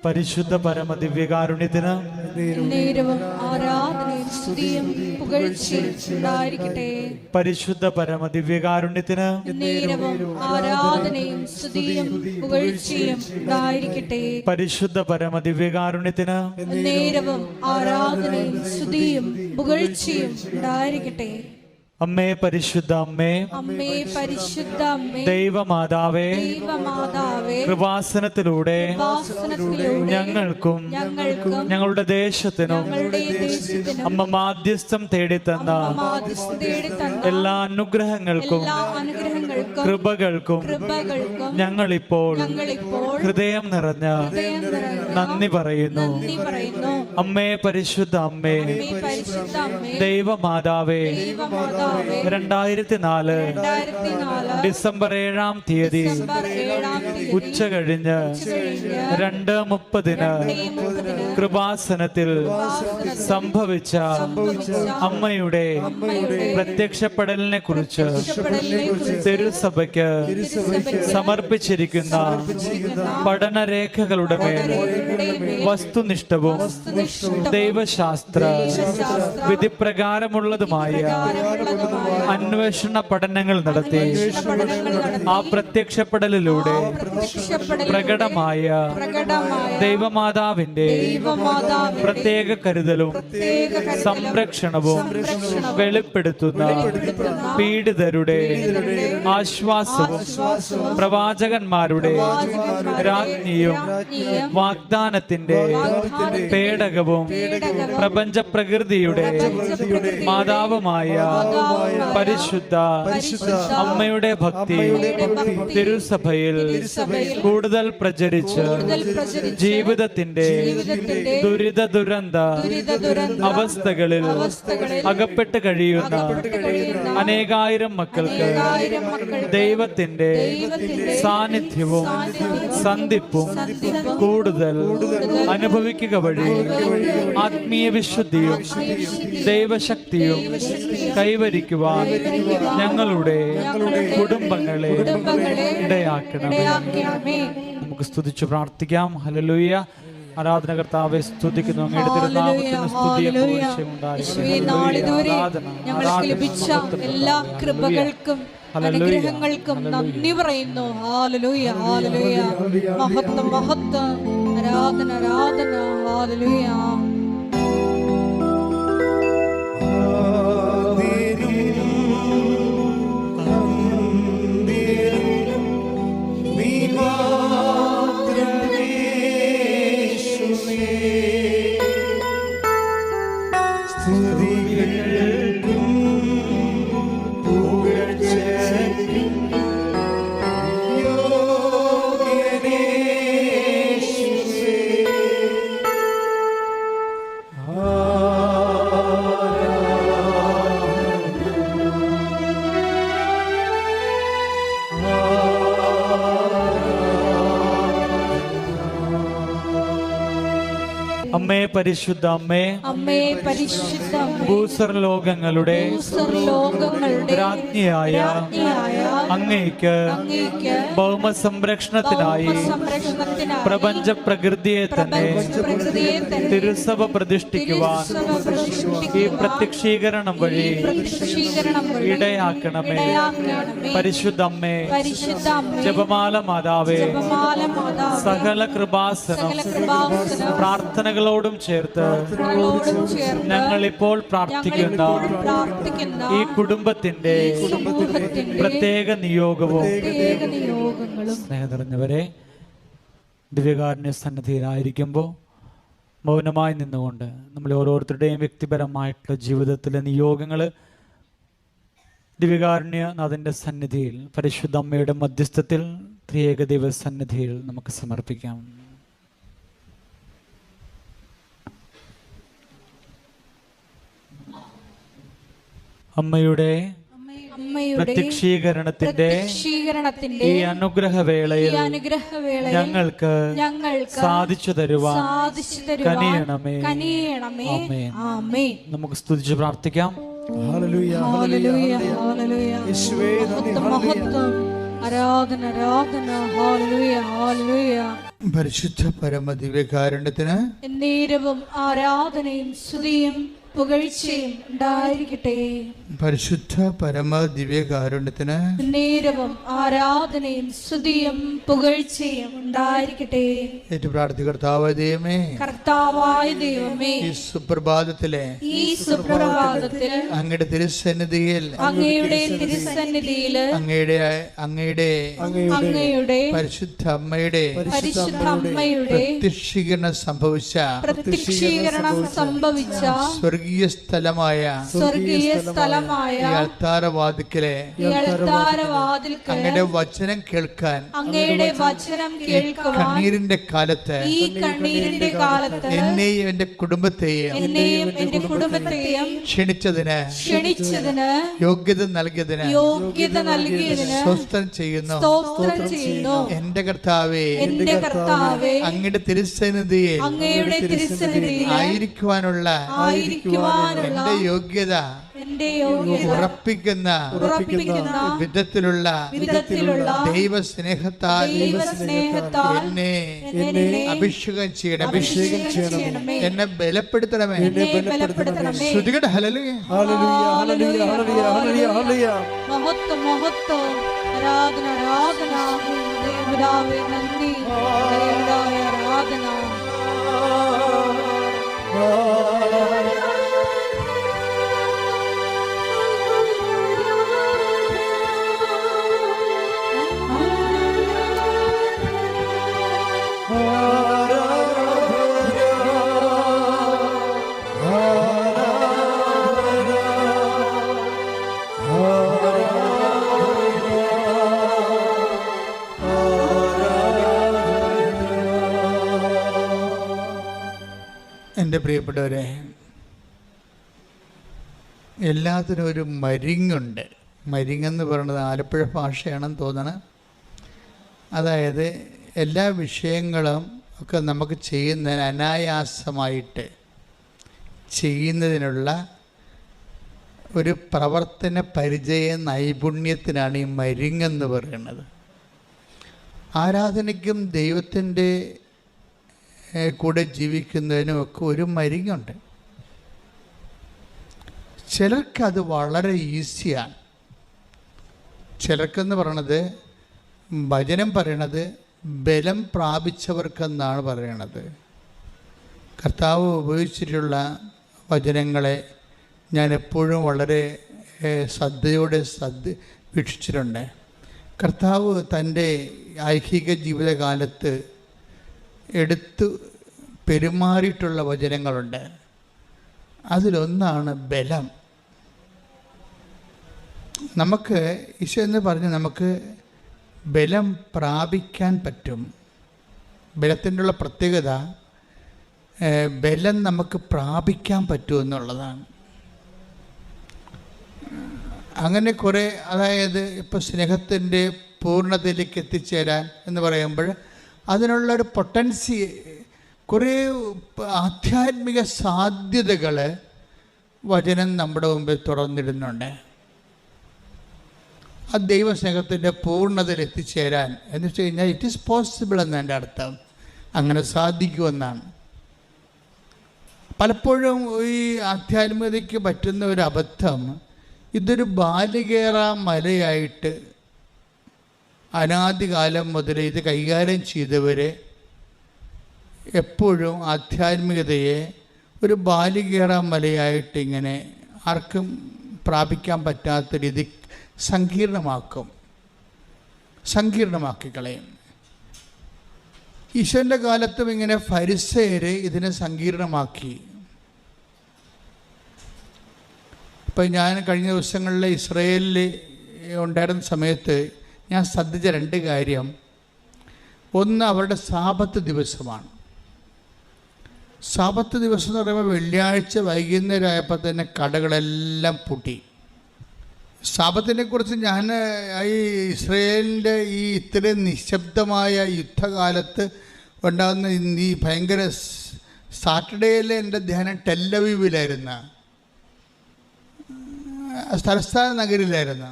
പരിശുദ്ധ പരമദിവ്യകാരുണ്യത്തിന് നേരവും ആരാധനയും സ്തുതിയും പുകഴ്ചയും ഉണ്ടായിരിക്കട്ടെ. പരിശുദ്ധ പരമദിവ്യകാരുണ്യത്തിന് നേരവും ആരാധനയും സ്തുതിയും പുകഴ്ചയും ഉണ്ടായിരിക്കട്ടെ. പരിശുദ്ധ പരമദിവ്യകാരുണ്യത്തിന് നേരവും ആരാധനയും സ്തുതിയും പുകഴ്ചയും ഉണ്ടായിരിക്കട്ടെ. അമ്മേ പരിശുദ്ധ അമ്മേ, അമ്മേ പരിശുദ്ധ അമ്മേ, ദൈവമാതാവേ, ദൈവമാതാവേ, കൃപാസനത്തിലൂടെ കൃപാസനത്തിലൂടെ ഞങ്ങൾക്കും ഞങ്ങൾക്കും ഞങ്ങളുടെ ദേശത്തിനും ഞങ്ങളുടെ ദേശത്തിനും അമ്മ മാധ്യസ്ഥം തേടിത്തന്ന മാധ്യസ്ഥം തേടിത്തന്ന എല്ലാ അനുഗ്രഹങ്ങൾക്കും എല്ലാ അനുഗ്രഹങ്ങൾക്കും കൃപകൾക്കും ഞങ്ങളിപ്പോൾ ഹൃദയം നിറഞ്ഞ നന്ദി പറയുന്നു. അമ്മേ പരിശുദ്ധ അമ്മേ, പരിശുദ്ധ അമ്മേ, ദൈവമാതാവേ, ദൈവമാതാവേ, 2004 ഡിസംബർ 7-ാം തീയതി ഉച്ച കഴിഞ്ഞ് 2:30 കൃപാസനത്തിൽ സംഭവിച്ച അമ്മയുടെ പ്രത്യക്ഷപ്പെടലിനെ കുറിച്ച് തിരുസഭയ്ക്ക് സമർപ്പിച്ചിരിക്കുന്ന പഠനരേഖകളുടെ മേൽ വസ്തുനിഷ്ഠവും ദൈവശാസ്ത്ര വിധിപ്രകാരമുള്ളതുമായ അന്വേഷണ പഠനങ്ങൾ നടത്തി ആ പ്രത്യക്ഷപ്പെടലിലൂടെ പ്രകടമായ ദൈവമാതാവിന്റെ പ്രത്യേക കരുതലും സംരക്ഷണവും വെളിപ്പെടുത്തുന്ന പീഡിതരുടെ ആശ്വാസവും പ്രവാചകന്മാരുടെ രാജ്ഞിയും വാഗ്ദാനത്തിന്റെ പേടകവും പ്രപഞ്ച പ്രകൃതിയുടെ മാതാവുമായ പരിശുദ്ധ അമ്മയുടെ ഭക്തി തിരുസഭയിൽ കൂടുതൽ പ്രചരിച്ച് ജീവിതത്തിന്റെ ദുരിത ദുരന്ത അവസ്ഥകളിൽ അകപ്പെട്ട് കഴിയുന്ന അനേകായിരം മക്കൾക്ക് ദൈവത്തിന്റെ സാന്നിധ്യവും സന്ധിപ്പും കൂടുതൽ അനുഭവിക്കുക വഴി ആത്മീയ വിശുദ്ധിയും ദൈവശക്തിയും കൈവരിക്കുവാൻ ഞങ്ങളുടെ കുടുംബങ്ങളെ ഇടയാക്കണമേ. നമുക്ക് സ്തുതിച്ചു പ്രാർത്ഥിക്കാം. ഹല്ലേലൂയ. ആരാധന കർത്താവെ സ്തുതിക്കുന്നു. അങ്ങയുടെ തിരുനാമത്തിന് സ്തുതിയും പുകഴ്ചയും ഉണ്ടായിരിക്കട്ടെ. ഞങ്ങൾക്ക് ലഭിച്ച എല്ലാ കൃപകൾക്കും അനുഗ്രഹങ്ങൾക്കും നന്ദി പറയുന്നു. ഹല്ലേലൂയ, ഹല്ലേലൂയ. മഹത്വം, മഹത്വം, ആരാധന, ആരാധന. ഹല്ലേലൂയ. അമ്മേ പരിശുദ്ധ അമ്മേ, അമ്മേ പരിശുദ്ധ അമ്മേ, ഭൂസ്വർലോകങ്ങളുടെ രാജ്ഞിയായ അങ്ങേയ്ക്ക് ഭൗമ സംരക്ഷണത്തിനായി പ്രപഞ്ച പ്രകൃതിയെ തന്നെ തിരുസഭ പ്രതിഷ്ഠിക്കുവാൻ ഈ പ്രത്യക്ഷീകരണം വഴി ഇടയാക്കണമേ. പരിശുദ്ധ അമ്മേ, ജപമാല മാതാവേ, സകല കൃപാസനം പ്രാർത്ഥനകളോടും ചേർത്ത് ഞങ്ങളിപ്പോൾ പ്രാർത്ഥിക്കുന്ന ഈ കുടുംബത്തിന്റെ പ്രത്യേക നിയോഗവും സ്നേഹം നിറഞ്ഞവരെ, ദിവ്യകാരുണ്യ സന്നിധിയിലായിരിക്കുമ്പോൾ മൗനമായി നിന്നുകൊണ്ട് നമ്മൾ ഓരോരുത്തരുടെയും വ്യക്തിപരമായിട്ടുള്ള ജീവിതത്തിലെ നിയോഗങ്ങൾ ദിവ്യകാരുണ്യനാഥന്റെ സന്നിധിയിൽ പരിശുദ്ധ അമ്മയുടെ മധ്യസ്ഥത്തിൽ ത്രിയേക ദൈവ സന്നിധിയിൽ നമുക്ക് സമർപ്പിക്കാം. അമ്മയുടെ പ്രത്യക്ഷീകരണത്തിന്റെ ഈ അനുഗ്രഹവേളയിൽ ഞങ്ങൾക്ക് സാധിച്ചു തരുവാൻ കനിയണമേ. നമുക്ക് സ്തുതിച്ച് പ്രാർത്ഥിക്കാം. ആരാധന, ആരാധന. Hallelujah, hallelujah. പരിശുദ്ധ പരമദിവ്യകാരുണ്യത്തിന് എന്നേരവും ആരാധനയും സ്തുതിയും പുകഴ്ചയും ഉണ്ടായിരിക്കട്ടെ. പരിശുദ്ധ പരമദിവ്യകാരുണ്യത്തിന് നേരവും ആരാധനയും സ്തുതിയും പുകഴ്ചയും ഉണ്ടായിരിക്കട്ടെ. ഏറ്റു പ്രാർത്ഥി. കർത്താവായ ദൈവമേ, കർത്താവായ ദൈവമേ, ഈ സുപ്രഭാതത്തിലെ അങ്ങയുടെ തിരുസന്നിധിയിൽ അങ്ങയുടെ പരിശുദ്ധ അമ്മയുടെ പ്രത്യക്ഷീകരണം സംഭവിച്ച സ്വർഗീയ സ്ഥലമായ അൾത്താരവാതിക്കലെ അങ്ങയുടെ വചനം കേൾക്കാൻ കണ്ണീരിന്റെ കാലത്ത് എന്നെയും എന്റെ കുടുംബത്തെയും ക്ഷണിച്ചതിന് യോഗ്യത നൽകിയതിന് സ്വസ്ഥം ചെയ്യുന്നു. എന്റെ കർത്താവേ, അങ്ങയുടെ തിരുസന്നിധിയിൽ ആയിരിക്കുവാനുള്ള എന്റെ യോഗ്യത ഉറപ്പിക്കുന്ന വിധത്തിലുള്ള ദൈവസ്നേഹത്താൽ എന്നെ അഭിഷേകം ചെയ്യണം, എന്നെ ബലപ്പെടുത്തണമേ. ശ്രുതികട ഹല്ലേലൂയ, ഹല്ലേലൂയ, ഹല്ലേലൂയ, ഹല്ലേലൂയ, ഹല്ലേലൂയ. മഹത്വം, മഹത്വം, ആരാധന, ആരാധന, ദേവനാമേ നന്ദി, ദേവനായ ആരാധന. എൻ്റെ പ്രിയപ്പെട്ടവരെ, എല്ലാത്തിനും ഒരു മരിങ്ങുണ്ട്. മരിങ്ങെന്ന് പറയുന്നത് ആലപ്പുഴ ഭാഷയാണെന്ന് തോന്നണം. അതായത് എല്ലാ വിഷയങ്ങളും ഒക്കെ നമുക്ക് ചെയ്യുന്നതിന് അനായാസമായിട്ട് ചെയ്യുന്നതിനുള്ള ഒരു പ്രവർത്തന പരിചയ നൈപുണ്യത്തിനാണ് ഈ മരിങ്ങെന്ന് പറയുന്നത്. ആരാധനയ്ക്കും ദൈവത്തിൻ്റെ കൂടെ ജീവിക്കുന്നതിനും ഒക്കെ ഒരു മരിങ്ങുണ്ട്. ചിലർക്കത് വളരെ ഈസിയാണ്. ചിലർക്കെന്ന് പറയണത്, വചനം പറയണത് ബലം പ്രാപിച്ചവർക്കെന്നാണ് പറയണത്. കർത്താവ് ഉപയോഗിച്ചിട്ടുള്ള വചനങ്ങളെ ഞാൻ എപ്പോഴും വളരെ ശ്രദ്ധയോടെ വീക്ഷിച്ചിട്ടുണ്ട്. കർത്താവ് തൻ്റെ ഐഹിക ജീവിതകാലത്ത് എടുത്തു പെരുമാറിയിട്ടുള്ള വചനങ്ങളുണ്ട്. അതിലൊന്നാണ് ബലം. നമുക്ക് ഈശോ എന്ന് പറഞ്ഞ് നമുക്ക് ബലം പ്രാപിക്കാൻ പറ്റും. ബലത്തിൻ്റെ ഉള്ള പ്രത്യേകത ബലം നമുക്ക് പ്രാപിക്കാൻ പറ്റുമെന്നുള്ളതാണ്. അങ്ങനെ കുറേ, അതായത് ഇപ്പോൾ സ്നേഹത്തിൻ്റെ പൂർണ്ണതയിലേക്ക് എത്തിച്ചേരാൻ എന്ന് പറയുമ്പോൾ അതിനുള്ളൊരു പൊട്ടൻസി, കുറേ ആധ്യാത്മിക സാധ്യതകൾ വചനം നമ്മുടെ മുമ്പിൽ തുറന്നിടുന്നുണ്ട്. ആ ദൈവസ്നേഹത്തിൻ്റെ പൂർണ്ണതയിൽ എത്തിച്ചേരാൻ എന്ന് വെച്ച് കഴിഞ്ഞാൽ ഇറ്റ് ഈസ് പോസിബിൾ എന്നതിൻ്റെ അർത്ഥം അങ്ങനെ സാധിക്കുമെന്നാണ്. പലപ്പോഴും ഈ ആധ്യാത്മികതയ്ക്ക് പറ്റുന്ന ഒരു അബദ്ധം, ഇതൊരു ബാലികേറാ മലയായിട്ട് അനാദികാലം മുതൽ ഇത് കൈകാര്യം ചെയ്തവരെ എപ്പോഴും ആധ്യാത്മികതയെ ഒരു ബാലികേറാ മലയായിട്ട് ഇങ്ങനെ ആർക്കും പ്രാപിക്കാൻ പറ്റാത്ത രീതി സങ്കീർണമാക്കി കളയും. ഈശോൻ്റെ കാലത്തും ഇങ്ങനെ ഫരിസേയർ ഇതിനെ സങ്കീർണമാക്കി. ഇപ്പം ഞാൻ കഴിഞ്ഞ ദിവസങ്ങളിൽ ഇസ്രയേലിൽ ഉണ്ടായിരുന്ന സമയത്ത് ഞാൻ ശ്രദ്ധിച്ച രണ്ട് കാര്യം. ഒന്ന്, അവരുടെ സാബത്ത് ദിവസമാണ്. സാബത്ത് ദിവസം എന്ന് പറയുമ്പോൾ വെള്ളിയാഴ്ച വൈകുന്നേരമായപ്പോൾ തന്നെ കടകളെല്ലാം പൂട്ടി. സാബത്തിനെ കുറിച്ച് ഞാൻ ഈ ഇസ്രയേലിൻ്റെ ഈ ഇത്രയും നിശബ്ദമായ യുദ്ധകാലത്ത് ഉണ്ടാകുന്ന ഈ ഭയങ്കര സാറ്റർഡേയിലെ എൻ്റെ ധ്യാനം ടെല്ലവീവിലായിരുന്നു, തലസ്ഥാന നഗരിലായിരുന്നു.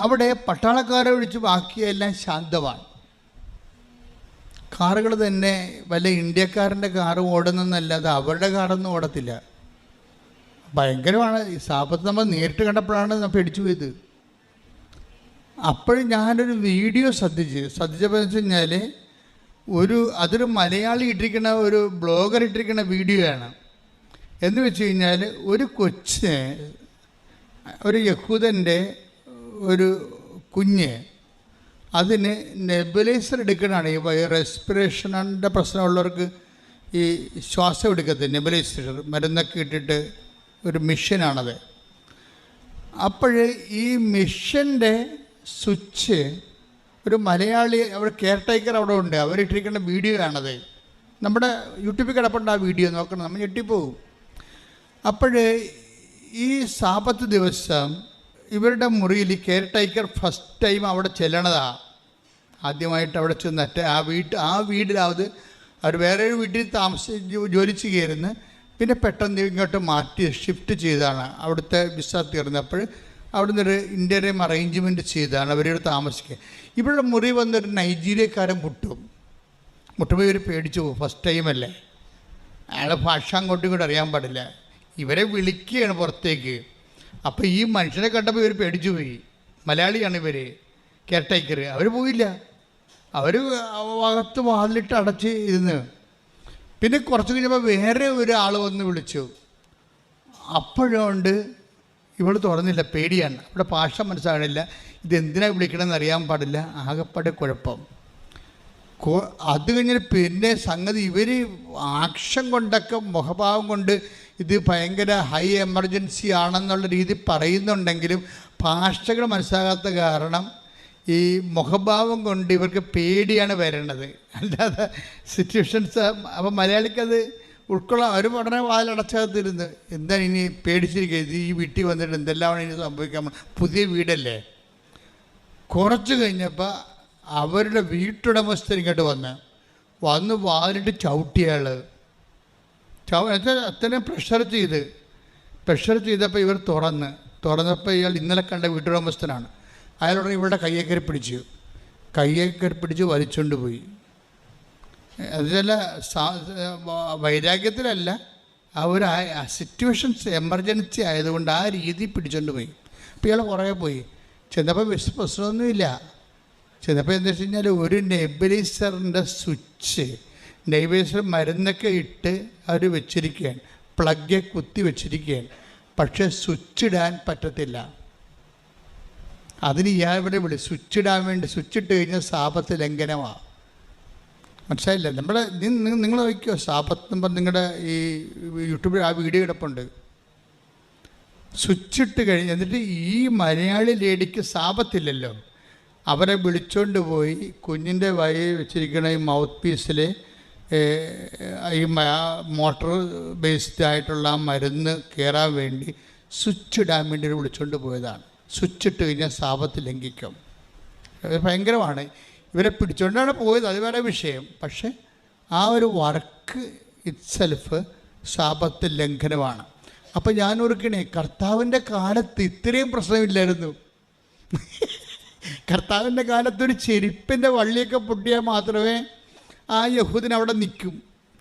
അവിടെ പട്ടാളക്കാരെ ഒഴിച്ച് ബാക്കിയെല്ലാം ശാന്തമാണ്. കാറുകൾ തന്നെ വല്ല ഇന്ത്യക്കാരൻ്റെ കാറ് ഓടുന്നതെന്നല്ലാതെ അവരുടെ കാറൊന്നും ഓടത്തില്ല. ഭയങ്കരമാണ്. ഈ സാപത്ത് നമ്മൾ നേരിട്ട് കണ്ടപ്പോഴാണ് നമ്മൾ പേടിച്ചു പോയത്. അപ്പോഴും ഞാനൊരു വീഡിയോ ശ്രദ്ധിച്ചപ്പോൾ എന്ന് വെച്ച് കഴിഞ്ഞാൽ അതൊരു മലയാളി ഇട്ടിരിക്കുന്ന ഒരു ബ്ലോഗർ ഇട്ടിരിക്കുന്ന വീഡിയോ ആണ്. എന്ന് വെച്ച് കഴിഞ്ഞാൽ ഒരു കൊച്ചിന്, ഒരു യഹൂദൻ്റെ ഒരു കുഞ്ഞ്, അതിന് നെബുലൈസർ എടുക്കണതാണ്. ഈ റെസ്പിറേഷൻ്റെ പ്രശ്നമുള്ളവർക്ക് ഈ ശ്വാസം എടുക്കത്തില്ല, നെബുലൈസർ മരുന്നൊക്കെ ഇട്ടിട്ട് ഒരു മിഷനാണത്. അപ്പോൾ ഈ മിഷൻ്റെ സ്വിച്ച് ഒരു മലയാളി അവിടെ കെയർ ടേക്കർ അവിടെ ഉണ്ട്, അവരിട്ടിരിക്കുന്ന വീഡിയോ ആണത്. നമ്മുടെ യൂട്യൂബിൽ കിടപ്പുണ്ട് ആ വീഡിയോ, നോക്കണം, നമ്മൾ ഞെട്ടിപ്പോവും. അപ്പോൾ ഈ സാപത്ത് ദിവസം ഇവരുടെ മുറിയിൽ കെയർ ടേക്കർ ഫസ്റ്റ് ടൈം അവിടെ ചെല്ലണതാണ്. ആദ്യമായിട്ട് അവിടെ ചെന്നിട്ട് ആ വീട്ടിലാവത് അവർ വേറെ ഒരു വീട്ടിൽ ജോലിച്ച് കയറുന്നു. പിന്നെ പെട്ടെന്ന് ഇങ്ങോട്ട് മാറ്റി ഷിഫ്റ്റ് ചെയ്താണ്. അവിടുത്തെ വിസ തീർന്നപ്പോൾ അവിടുന്ന് ഒരു ഇൻ്റർവ്യൂ അറേഞ്ച്മെൻറ്റ് ചെയ്താണ് അവരോട് താമസിക്കുക. ഇവരുടെ മുറി വന്നൊരു നൈജീരിയക്കാരൻ മുട്ടുമ്പോൾ ഇവർ പേടിച്ചു പോകും. ഫസ്റ്റ് ടൈമല്ലേ, അയാളെ ഭാഷ അങ്ങോട്ടും ഇങ്ങോട്ടും അറിയാൻ പാടില്ല. ഇവരെ വിളിക്കുകയാണ് പുറത്തേക്ക്. അപ്പോൾ ഈ മനുഷ്യനെ കണ്ടപ്പോൾ ഇവർ പേടിച്ചു പോയി. മലയാളിയാണ് ഇവർ, കെയർ ടേക്കർ. അവർ പോയില്ല, അവർ അകത്ത് വാതിലിട്ട് അടച്ച് ഇരുന്ന്. പിന്നെ കുറച്ച് കഴിഞ്ഞപ്പോൾ വേറെ ഒരാൾ വന്ന് വിളിച്ചു. അപ്പോഴുണ്ട് ഇവൾ തുറന്നില്ല, പേടിയാണ്. അവിടെ ഭാഷ മനസ്സിലാകണില്ല, ഇതെന്തിനാണ് വിളിക്കണമെന്ന് അറിയാൻ പാടില്ല. ആകെപ്പാടെ കുഴപ്പം. അത് കഴിഞ്ഞിട്ട് പിന്നെ സംഗതി ഇവർ ആക്ഷൻ കൊണ്ടൊക്കെ മുഖഭാവം കൊണ്ട് ഇത് ഭയങ്കര ഹൈ എമർജൻസി ആണെന്നുള്ള രീതി പറയുന്നുണ്ടെങ്കിലും ഭാഷകൾ മനസ്സിലാകാത്ത കാരണം ഈ മുഖഭാവം കൊണ്ട് ഇവർക്ക് പേടിയാണ് വരണത്, അല്ലാതെ സിറ്റുവേഷൻസ്. അപ്പം മലയാളിക്കത് ഉൾക്കൊള്ളാൻ അവർ ഉടനെ വാലടച്ചകത്തിരുന്ന് എന്താണ് ഇനി പേടിച്ചിരിക്കുന്നത്, ഈ വീട്ടിൽ വന്നിട്ട് എന്തെല്ലാമാണ് ഇനി സംഭവിക്കാൻ, പുതിയ വീടല്ലേ. കുറച്ച് കഴിഞ്ഞപ്പോൾ അവരുടെ വീട്ടുടമസ്ഥർ ഇങ്ങോട്ട് വന്ന് വാലിട്ട് ചവിട്ടിയാൾ അത്രയും പ്രഷർ ചെയ്തപ്പോൾ ഇവർ തുറന്നപ്പോൾ ഇയാൾ ഇന്നലെ കണ്ട വീട്ടുടമസ്ഥനാണ്. അയാളുടനെ ഇവരുടെ കയ്യെ കയറി പിടിച്ച് വലിച്ചുകൊണ്ട് പോയി. അതല്ല, വൈരാഗ്യത്തിലല്ല, ആ ഒരു സിറ്റുവേഷൻസ് എമർജൻസി ആയതുകൊണ്ട് ആ രീതി പിടിച്ചുകൊണ്ട് പോയി. അപ്പോൾ ഇയാൾ കുറേ പോയി. ചെന്നപ്പോൾ പ്രശ്നമൊന്നുമില്ല. ചെന്നപ്പോൾ എന്താ വെച്ച് കഴിഞ്ഞാൽ ഒരു നെബുലൈസറിൻ്റെ സ്വിച്ച്, നെബുലൈസർ മരുന്നൊക്കെ ഇട്ട് അവർ വെച്ചിരിക്കുകയാണ്, പ്ലഗ് കുത്തി വെച്ചിരിക്കുകയാണ്. പക്ഷേ സ്വിച്ച് ഇടാൻ പറ്റത്തില്ല. അതിന് ഇയാൾ ഇവിടെ സ്വിച്ച് ഇടാൻ വേണ്ടി സ്വിച്ച് ഇട്ട് കഴിഞ്ഞാൽ സാപത്ത് ലംഘനമാണ്. മനസ്സിലായില്ല? നിങ്ങൾ നോക്കിയോ സാപത്ത് നമ്പർ, നിങ്ങളുടെ ഈ യൂട്യൂബിൽ ആ വീഡിയോ കിടപ്പുണ്ട്. സ്വിച്ച് ഇട്ട് കഴിഞ്ഞ് എന്നിട്ട് ഈ മലയാളി ലേഡിക്ക് സാപത്തില്ലല്ലോ, അവരെ വിളിച്ചുകൊണ്ട് പോയി കുഞ്ഞിൻ്റെ വയയിൽ വെച്ചിരിക്കുന്ന ഈ മൗത്ത് പീസിൽ ഈ മോട്ടോർ ബേസ്ഡ് ആയിട്ടുള്ള ആ മരുന്ന് കയറാൻ വേണ്ടി സ്വിച്ച് ഇടാൻ വേണ്ടി വിളിച്ചുകൊണ്ട് പോയതാണ്. സ്വിച്ച് ഇട്ട് കഴിഞ്ഞാൽ സാപത്ത് ലംഘിക്കും. ഭയങ്കരമാണ്. ഇവരെ പിടിച്ചുകൊണ്ടാണ് പോയത്, അത് വേറെ വിഷയം. പക്ഷേ ആ ഒരു വർക്ക് ഇറ്റ്സെൽഫ് സാപത്ത് ലംഘനമാണ്. അപ്പം ഞാൻ ഓർക്കണേ, കർത്താവിൻ്റെ കാലത്ത് ഇത്രയും പ്രശ്നമില്ലായിരുന്നു. കർത്താവിൻ്റെ കാലത്തൊരു ചെരുപ്പിൻ്റെ വള്ളിയൊക്കെ പൊട്ടിയാൽ മാത്രമേ ആ യഹൂദൻ അവിടെ നിൽക്കും.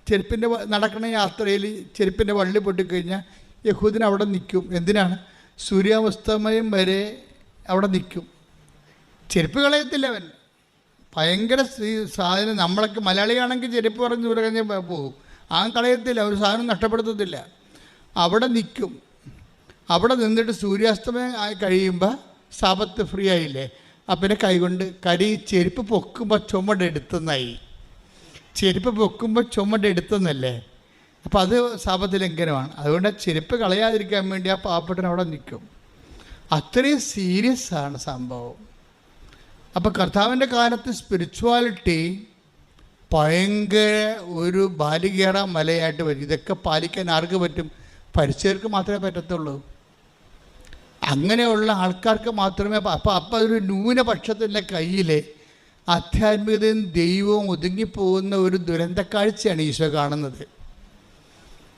ചെരുപ്പിൻ്റെ നടക്കുന്ന യാത്രയിൽ ചെരുപ്പിൻ്റെ വള്ളി പൊട്ടിക്കഴിഞ്ഞാൽ യഹൂദൻ അവിടെ നിൽക്കും. എന്തിനാണ്? സൂര്യാസ്തമയം വരെ അവിടെ നിൽക്കും. ചെരുപ്പ് കളയത്തില്ല അവൻ. ഭയങ്കര സാധനം. നമ്മളൊക്കെ മലയാളിയാണെങ്കിൽ ചെരുപ്പ് പറഞ്ഞ് ദൂരെ കഴിഞ്ഞ് പോകും. ആ കളയത്തില്ല, ഒരു സാധനം നഷ്ടപ്പെടുത്തത്തില്ല. അവിടെ നിൽക്കും. അവിടെ നിന്നിട്ട് സൂര്യാസ്തമയം ആയി കഴിയുമ്പോൾ സാപത്ത് ഫ്രീ ആയില്ലേ, അപ്പം പിന്നെ കൈകൊണ്ട് ചെരുപ്പ് പൊക്കുമ്പോൾ ചുമടെടുത്തുന്നായി. ചെരുപ്പ് പൊക്കുമ്പോൾ ചുമടെടുത്തുന്നല്ലേ, അപ്പോൾ അത് സാപത്ത് ലംഘനമാണ്. അതുകൊണ്ട് ചെരുപ്പ് കളയാതിരിക്കാൻ വേണ്ടി ആ പാവപ്പെട്ടൻ അവിടെ നിൽക്കും. അത്രയും സീരിയസ് ആണ് സംഭവം. അപ്പോൾ കർത്താവിൻ്റെ കാലത്ത് സ്പിരിച്വാലിറ്റി ഭയങ്കര ഒരു ബാലികേറ മലയായിട്ട് വരും. ഇതൊക്കെ പാലിക്കാൻ ആർക്ക് പറ്റും? പരിചയർക്ക് മാത്രമേ പറ്റത്തുള്ളൂ. അങ്ങനെയുള്ള ആൾക്കാർക്ക് മാത്രമേ. അപ്പോൾ അതൊരു ന്യൂനപക്ഷത്തിൻ്റെ കയ്യിൽ ആധ്യാത്മികതയും ദൈവവും ഒതുങ്ങിപ്പോകുന്ന ഒരു ദുരന്ത കാഴ്ചയാണ് ഈശോ കാണുന്നത്.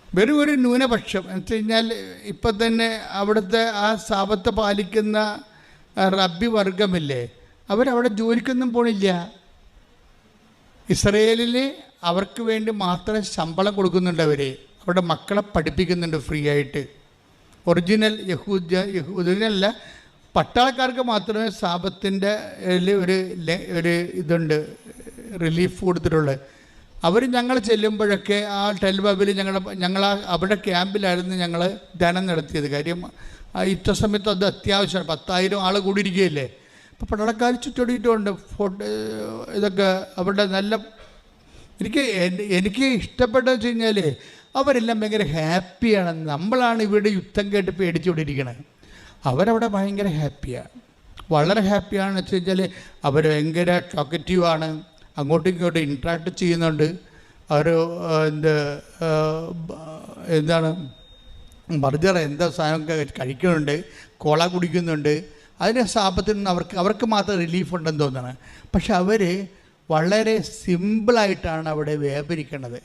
വെറും ഒരു ന്യൂനപക്ഷം എന്ന് വെച്ച് കഴിഞ്ഞാൽ ഇപ്പം തന്നെ അവിടുത്തെ ആ സാപത്ത് പാലിക്കുന്ന റബ്ബി വർഗമില്ലേ, അവരവിടെ ജോലിക്കൊന്നും പോണില്ല. ഇസ്രയേലിൽ അവർക്ക് വേണ്ടി മാത്രം ശമ്പളം കൊടുക്കുന്നുണ്ട്. അവരുടെ മക്കളെ പഠിപ്പിക്കുന്നുണ്ട് ഫ്രീ ആയിട്ട്. ഒറിജിനൽ യഹൂദനല്ല, പട്ടാളക്കാർക്ക് മാത്രമേ സാബത്തിൻ്റെ ഒരു ഇതുണ്ട്, റിലീഫ് കൊടുത്തിട്ടുള്ളത്. അവർ ഞങ്ങൾ ചെല്ലുമ്പോഴൊക്കെ ആ ടെൽബാബിൽ ഞങ്ങൾ അവിടെ ക്യാമ്പിലായിരുന്നു ഞങ്ങൾ ധ്യാനം നടത്തിയത്. കാര്യം ഇറ്റ സമയത്ത് അത് അത്യാവശ്യമാണ്. 10,000 ആൾ കൂടിയിരിക്കുകയല്ലേ. അപ്പോൾ പട്ടാളക്കാർ ചുറ്റോടിയിട്ടുമുണ്ട്. ഇതൊക്കെ അവരുടെ നല്ല എനിക്ക് ഇഷ്ടപ്പെട്ടതെന്ന് വെച്ച് കഴിഞ്ഞാൽ അവരെല്ലാം ഭയങ്കര ഹാപ്പിയാണ്. നമ്മളാണ് ഇവിടെ യുദ്ധം കേട്ട് പേടിച്ചുകൊണ്ടിരിക്കണത്. അവരവിടെ ഭയങ്കര ഹാപ്പിയാണ്, വളരെ ഹാപ്പിയാണെന്ന് വെച്ച് കഴിഞ്ഞാൽ അവർ ഭയങ്കര ടോക്കറ്റീവാണ്, അങ്ങോട്ടും ഇങ്ങോട്ടും ഇൻട്രാക്ട് ചെയ്യുന്നുണ്ട്. അവർ എന്താണ് ബർഗർ എന്താ സാധനമൊക്കെ കഴിക്കുന്നുണ്ട്, കോള കുടിക്കുന്നുണ്ട്. അതിന് സാപത്തിൽ നിന്ന് അവർക്ക് മാത്രം റിലീഫ് ഉണ്ടെന്ന് തോന്നുന്നത്. പക്ഷെ അവർ വളരെ സിമ്പിളായിട്ടാണ് അവിടെ വ്യാപരിക്കണത്.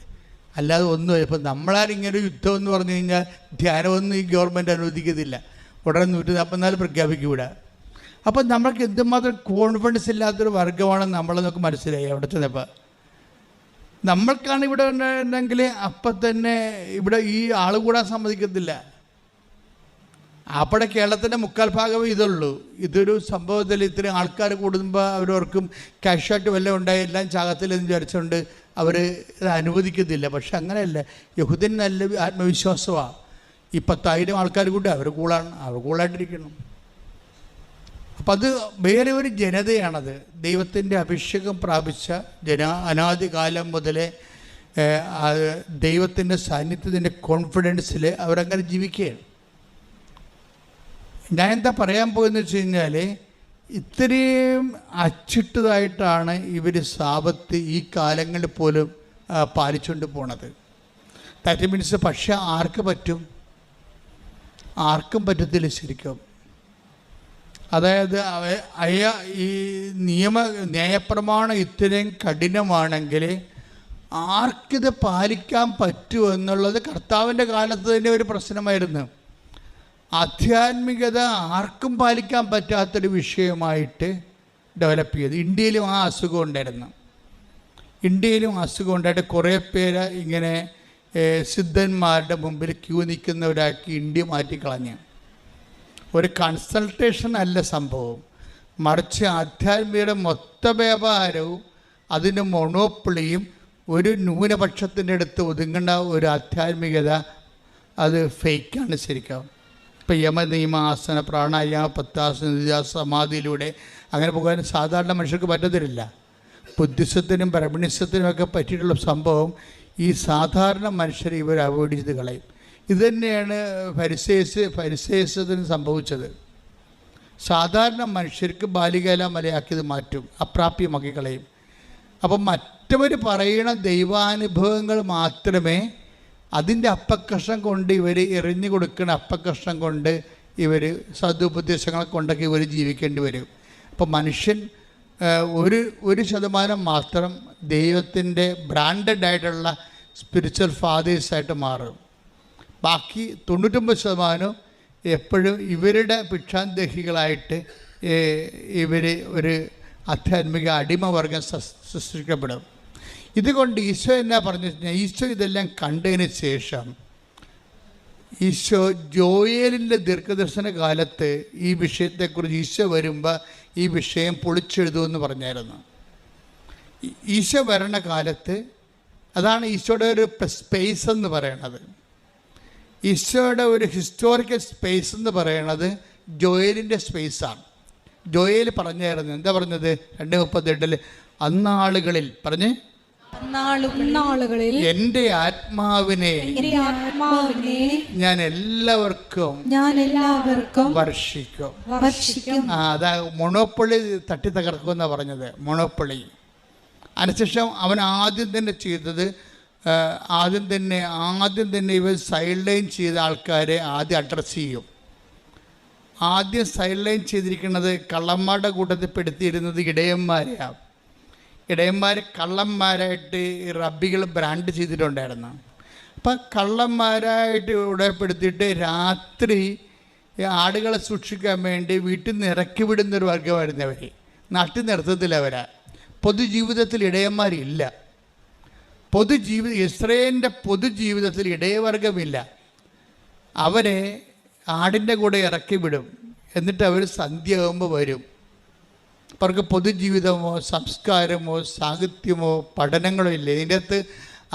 അല്ലാതെ ഒന്നും ഇപ്പം നമ്മളാരിങ്ങനെ യുദ്ധം എന്ന് പറഞ്ഞു കഴിഞ്ഞാൽ ധ്യാനമൊന്നും ഈ ഗവൺമെൻറ് അനുവദിക്കത്തില്ല. ഉടനെ 144 പ്രഖ്യാപിക്കൂട. അപ്പം നമ്മൾക്ക് എന്തുമാത്രം കോൺഫിഡൻസ് ഇല്ലാത്തൊരു വർഗ്ഗമാണെന്ന് നമ്മളെന്നൊക്കെ മനസ്സിലായി അവിടെ ചെന്നപ്പോൾ. നമ്മൾക്കാണ് ഇവിടെ ഉണ്ടെങ്കിൽ അപ്പം തന്നെ ഇവിടെ ഈ ആൾ കൂടാൻ സമ്മതിക്കത്തില്ല. അവിടെ കേരളത്തിൻ്റെ 3/4 ഇതുള്ളൂ. ഇതൊരു സംഭവത്തിൽ ഇത്രയും ആൾക്കാർ കൂടുമ്പോൾ അവരവർക്കും ക്യാഷായിട്ട് വല്ലതും ഉണ്ടായി എല്ലാം ചാകത്തില്ലെന്ന് വിചാരിച്ചുകൊണ്ട് അവർ ഇത് അനുവദിക്കത്തില്ല. പക്ഷെ അങ്ങനെയല്ല, യഹൂദൻ നല്ല ആത്മവിശ്വാസമാണ്. ഈ 10,000 ആൾക്കാർ കൂടി അവർ കൂളായിട്ടിരിക്കണം. അപ്പം അത് വേറെ ഒരു ജനതയാണത്. ദൈവത്തിൻ്റെ അഭിഷേകം പ്രാപിച്ച അനാദികാലം മുതലേ ദൈവത്തിൻ്റെ സാന്നിധ്യത്തിൻ്റെ കോൺഫിഡൻസിൽ അവരങ്ങനെ ജീവിക്കുകയാണ്. ഞാൻ എന്താ പറയാൻ പോകുന്നത് വെച്ച് കഴിഞ്ഞാൽ, ഇത്രയും അച്ചിട്ടതായിട്ടാണ് ഇവർ സാബത്ത് ഈ കാലങ്ങളിൽ പോലും പാലിച്ചുകൊണ്ട് പോണത്. ദാറ്റ് മീൻസ് പക്ഷെ ആർക്ക് പറ്റും? ആർക്കും പറ്റത്തില്ല ശരിക്കും. അതായത് ഈ ന്യായപ്രമാണം ഇത്രയും കഠിനമാണെങ്കിൽ ആർക്കിത് പാലിക്കാൻ പറ്റുമോ എന്നുള്ളത് കർത്താവിൻ്റെ കാലത്ത് തന്നെ ഒരു പ്രശ്നമായിരുന്നു. ആധ്യാത്മികത ആർക്കും പാലിക്കാൻ പറ്റാത്തൊരു വിഷയമായിട്ട് ഡെവലപ്പ് ചെയ്തു. ഇന്ത്യയിലും ആ അസുഖം ഉണ്ടായിട്ട് കുറേ പേര് ഇങ്ങനെ സിദ്ധന്മാരുടെ മുമ്പിൽ ക്യൂ നിൽക്കുന്നവരാക്കി ഇന്ത്യ മാറ്റിക്കളഞ്ഞു. ഒരു കൺസൾട്ടേഷൻ അല്ല സംഭവം, മറിച്ച് ആധ്യാത്മികയുടെ മൊത്ത വ്യാപാരവും അതിൻ്റെ മൊണോപ്പൊളിയും ഒരു ന്യൂനപക്ഷത്തിൻ്റെ അടുത്ത് ഒതുങ്ങേണ്ട ഒരു ആധ്യാത്മികത, അത് ഫേക്കാണ് ശരിക്കും. ഇപ്പം യമനിയമ ആസന, പ്രാണായാമ, പത്താസന, സമാധിയിലൂടെ അങ്ങനെ പോകാൻ സാധാരണ മനുഷ്യർക്ക് പറ്റത്തില്ല. ബുദ്ധിസത്തിനും ബ്രഹ്മണിസത്തിനുമൊക്കെ പറ്റിയിട്ടുള്ള സംഭവം ഈ സാധാരണ മനുഷ്യർ ഇവർ അവോയ്ഡ് ചെയ്ത് കളയും. ഇതുതന്നെയാണ് ഫരിസേയസത്തിന് സംഭവിച്ചത്. സാധാരണ മനുഷ്യർക്ക് ബാലികേല മലയാക്കിയത് മാറ്റും, അപ്രാപ്യമാക്കി കളയും. അപ്പം മറ്റവർ പറയുന്ന ദൈവാനുഭവങ്ങൾ മാത്രമേ, അതിൻ്റെ അപ്പക്കഷ്ണം കൊണ്ട് ഇവർ എറിഞ്ഞു കൊടുക്കുന്ന അപ്പക്കഷ്ണം കൊണ്ട് ഇവർ സദുപദേശങ്ങളെ കൊണ്ടൊക്കെ ഇവർ ജീവിക്കേണ്ടി വരും. അപ്പം മനുഷ്യൻ 1% മാത്രം ദൈവത്തിൻ്റെ ബ്രാൻഡഡ് ആയിട്ടുള്ള സ്പിരിച്വൽ ഫാദേഴ്സായിട്ട് മാറും. ബാക്കി 99% എപ്പോഴും ഇവരുടെ ഭിക്ഷാന്തഹികളായിട്ട് ഇവർ ഒരു ആധ്യാത്മിക അടിമവർഗം സൃഷ്ടിക്കപ്പെടും. ഇതുകൊണ്ട് ഈശോ എന്നാ പറഞ്ഞു കഴിഞ്ഞാൽ, ഈശോ ഇതെല്ലാം കണ്ടതിന് ശേഷം ഈശോ ജോയേലിൻ്റെ ദീർഘദർശന കാലത്ത് ഈ വിഷയത്തെക്കുറിച്ച് ഈശോ വരുമ്പോൾ ഈ വിഷയം പൊളിച്ചെഴുതുമെന്ന് പറഞ്ഞായിരുന്നു. ഈശോ വരണ കാലത്ത് അതാണ് ഈശോയുടെ ഒരു സ്പേസ് എന്ന് പറയണത്. ഈശോയുടെ ഒരു ഹിസ്റ്റോറിക്കൽ സ്പേസ് എന്ന് പറയണത് ജോയേലിൻ്റെ സ്പേസാണ്. ജോയേൽ പറഞ്ഞായിരുന്നു, എന്താ പറഞ്ഞത്? 2:38 അന്നാളുകളിൽ പറഞ്ഞ് എൻ്റെ ആത്മാവിനെ ഞാൻ എല്ലാവർക്കും വർഷിക്കും. അതാ മൊണോപ്പൊളി തട്ടി തകർക്കുമെന്നാണ് പറഞ്ഞത്. മൊണോപ്പൊളി അതിനുശേഷം അവൻ ആദ്യം തന്നെ ചെയ്തത്, ആദ്യം തന്നെ ഇവർ സൈഡ് ലൈൻ ചെയ്ത ആൾക്കാരെ ആദ്യം അഡ്രസ്സ് ചെയ്യും. ആദ്യം സൈഡ് ലൈൻ ചെയ്തിരിക്കുന്നത് കള്ളന്മാരുടെ കൂട്ടത്തിൽ പെടുത്തിയിരുന്നത് ഇടയന്മാരെയാണ്. ഇടയന്മാർ കള്ളന്മാരായിട്ട് റബ്ബികൾ ബ്രാൻഡ് ചെയ്തിട്ടുണ്ടായിരുന്നു. അപ്പം കള്ളന്മാരായിട്ട് ഇടപെടുത്തിയിട്ട് രാത്രി ആടുകളെ സൂക്ഷിക്കാൻ വേണ്ടി വീട്ടിൽ നിന്ന് ഇറക്കി വിടുന്നൊരു വർഗമായിരുന്നു അവർ. നാട്ടിൽ നിർത്തത്തില്ല അവരാ. പൊതുജീവിതത്തിൽ ഇടയന്മാരില്ല. ഇസ്രായേലിൻ്റെ പൊതുജീവിതത്തിൽ ഇടയവർഗമില്ല. അവരെ ആടിൻ്റെ കൂടെ ഇറക്കി വിടും. എന്നിട്ട് അവർ സന്ധ്യയാകുമ്പോൾ വരും. അവർക്ക് പൊതുജീവിതമോ സംസ്കാരമോ സാഹിത്യമോ പഠനങ്ങളോ ഇല്ല. ഇതിൻ്റെ അകത്ത്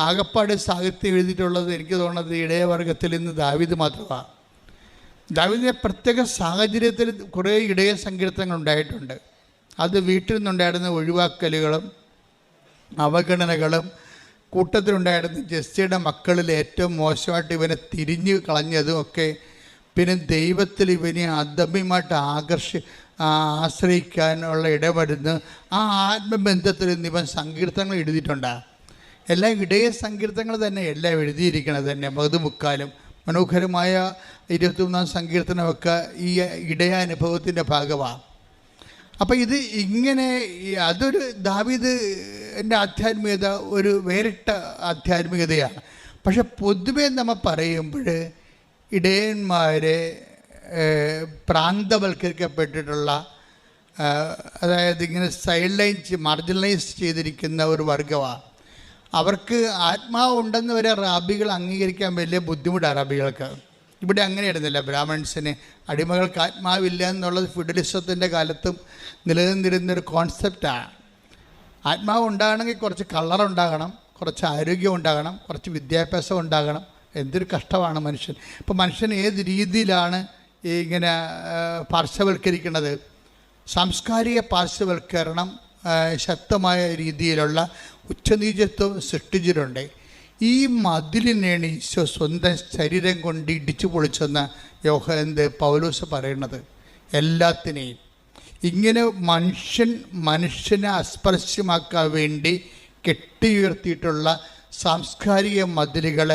ആകപ്പാട് സാഹിത്യം എഴുതിയിട്ടുള്ളത് എനിക്ക് തോന്നുന്നത് ഇടയവർഗത്തിൽ നിന്ന് ദാവീദ് മാത്രമാണ്. ദാവീദിൻ്റെ പ്രത്യേക സാഹചര്യത്തിൽ കുറേ ഇടയ സങ്കീർത്തനങ്ങൾ ഉണ്ടായിട്ടുണ്ട്. അത് വീട്ടിൽ നിന്നുണ്ടായിരുന്ന ഒഴിവാക്കലുകളും അവഗണനകളും കൂട്ടത്തിലുണ്ടായിരുന്ന ജെസ്സിയുടെ മക്കളിൽ ഏറ്റവും മോശമായിട്ട് ഇവനെ തിരിഞ്ഞു കളഞ്ഞതും ഒക്കെ, പിന്നെ ദൈവത്തിൽ ഇവനെ അദമ്യമായിട്ട് ആശ്രയിക്കാനുള്ള ഇടവരുന്ന് ആ ആത്മബന്ധത്തിൽ നിന്ന് ഇവൻ സങ്കീർത്തനങ്ങൾ എഴുതിയിട്ടുണ്ട്. എല്ലാം ഇടയ സങ്കീർത്തനങ്ങൾ തന്നെ എല്ലാം എഴുതിയിരിക്കണത് തന്നെ. മുക്കാലും മനോഹരമായ 23-ാം സങ്കീർത്തനമൊക്കെ ഈ ഇടയാനുഭവത്തിൻ്റെ ഭാഗമാണ്. അപ്പം ഇത് ഇങ്ങനെ അതൊരു ദാവീദ് എൻ്റെ ആധ്യാത്മികത ഒരു വേറിട്ട ആധ്യാത്മികതയാണ്. പക്ഷെ പൊതുവെ നമ്മൾ പറയുമ്പോൾ ഇടയന്മാരെ പ്രാന്തവൽക്കരിക്കപ്പെട്ടിട്ടുള്ള, അതായത് ഇങ്ങനെ മാർജിനലൈസ് ചെയ്തിരിക്കുന്ന ഒരു വർഗമാണ്. അവർക്ക് ആത്മാവ് ഉണ്ടെന്ന് വരെ റാബികൾ അംഗീകരിക്കാൻ വലിയ ബുദ്ധിമുട്ടാണ് റാബികൾക്ക്. ഇവിടെ അങ്ങനെയായിരുന്നില്ല. ബ്രാഹ്മൺസിന് അടിമകൾക്ക് ആത്മാവില്ല എന്നുള്ളത് ഫെഡറലിസത്തിൻ്റെ കാലത്തും നിലനിന്നിരുന്നൊരു കോൺസെപ്റ്റാണ്. ആത്മാവ് ഉണ്ടാകണമെങ്കിൽ കുറച്ച് കളറുണ്ടാകണം, കുറച്ച് ആരോഗ്യം ഉണ്ടാകണം, കുറച്ച് വിദ്യാഭ്യാസം ഉണ്ടാകണം. എന്തൊരു കഷ്ടമാണ് മനുഷ്യൻ. ഇപ്പോൾ മനുഷ്യൻ ഏത് രീതിയിലാണ് ഇങ്ങനെ പാർശ്വവൽക്കരിക്കുന്നത്? സാംസ്കാരിക പാർശ്വവൽക്കരണം ശക്തമായ രീതിയിലുള്ള ഉച്ചനീചത്വം സൃഷ്ടിച്ചിട്ടുണ്ട്. ഈ മതിലിനെയാണ് ഈശോ സ്വന്തം ശരീരം കൊണ്ട് ഇടിച്ചു പൊളിച്ചെന്ന് പൗലോസ് പറയുന്നത്. എല്ലാത്തിനെയും ഇങ്ങനെ മനുഷ്യനെ അസ്പർശ്യമാക്കാൻ വേണ്ടി കെട്ടിയുയർത്തിയിട്ടുള്ള സാംസ്കാരിക മതിലുകൾ,